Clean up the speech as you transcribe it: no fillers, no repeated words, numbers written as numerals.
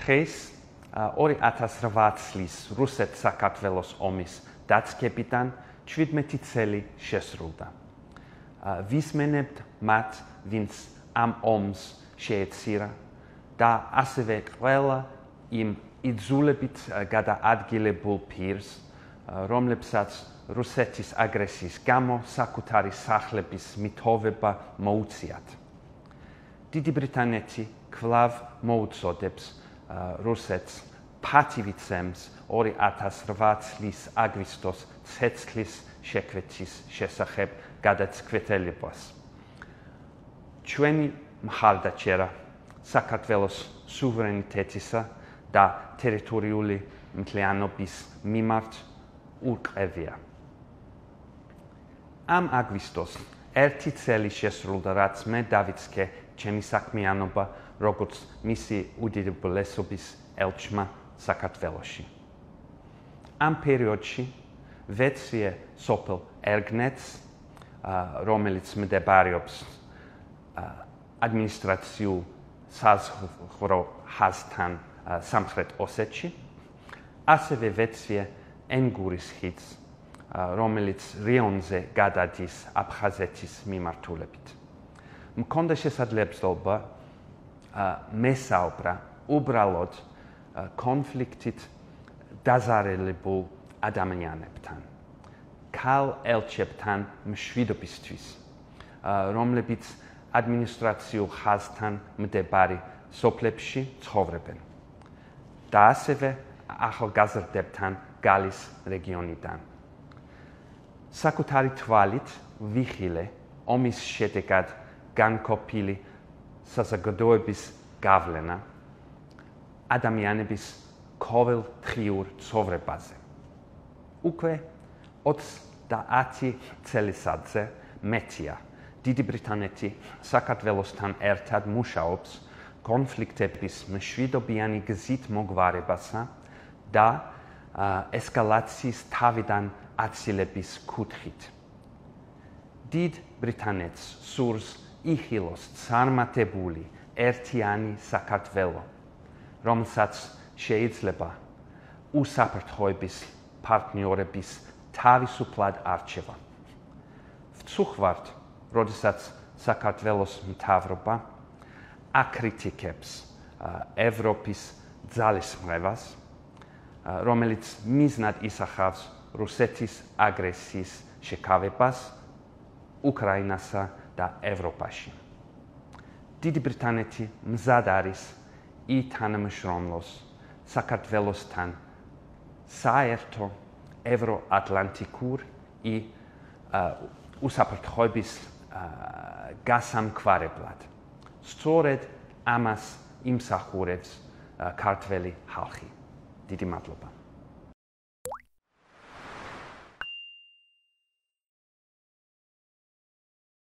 დღეს 2008 წლის რუსეთ-საქართველოს ომის დაწყებიდან 17 წელი შესრულდა. ვისმენებთ მათ, ვინც ამ ომს შეეცირა და ასევე ყველა იმ იძულებით გადაადგილებულ პირს, რომლებსაც რუსეთის აგრესიის გამო საკუთარი სახლების მიტოვება მოუწიათ. დიდი ბრიტანეთი კვლავ მოუწოდებს რუსეთს პატივიცემს 2008 წლის აგვისტოს ცეცხლის შეკვეთის შესახებ გადაწყვეტილებას. ჩვენი მხარდაჭერა საქართველოს სუვერენიტეტისა და ტერიტორიული მთლიანობის მიმართ ურყევია. ამ აგვისტოს 1 წელი შესრულდა, რაც მე დავიწყე ჩემი საქმიანობა როგორც მისი უდიდებულესობის ელჩმა საქართველოში. ამ პერიოდში ვეცრიე სოფელ ერგნეტს, რომელიც მდებარეობს ადმინისტრაციულ საზღვაო ხაზთან სამხრეთ ოსეთში, ასევე ვეცრიე ენგურის ხიდს, რომელიც რიონზე გადადის აფხაზეთის მიმართულებით. მქონდა შესაძლებლობა მესაუბრა უბრალოდ კონფლიქტით დაზარალებულ ადამიანებთან, ქალ ელჩებთან მშვიდობისთვის, რომლებიც ადმინისტრაციულ ხაზთან მდებარე სოფლებში ცხოვრობენ და ასევე ახალგაზრდებთან გალის რეგიონიდან. საკუთარი თვალით ვიხილე ომის შედეგად განყოფილი საზოგადოების გავლენა ადამიანების ყოველდღიურ ცხოვრებაზე. უკვე 30 წელიწადზე მეტია დიდი ბრიტანეთი საქართველოსთან ერთად მუშაობს კონფლიქტების მშვიდობიანი გზით მოგვარებასა და ესკალაციის თავიდან აცილების კუთხით. დიდ ბრიტანეთს სურს იხილოს წარმატებული ერთიანი საქართველო, რომელსაც შეიძლება უსაფრთხოების პარტნიორების თავისუფლად არჩევა. ვწუხართ, როდესაც საქართველოს მთავრობა აკრიტიკებს ევროპის ძალისხმევას, რომელიც მიზნად ისახავს რუსეთის აგრესიის შეკავებას უკრაინასა და ევროპაში. დიდი ბრიტანეთი მზად არის ითანამშრომლოს საქართველოსთან საერთო ევროატლანტიკურ უსაფრთხოების გასამყარებლად. სწორედ ამას იმსახურებს ქართველი ხალხი. დიდი მადლობა.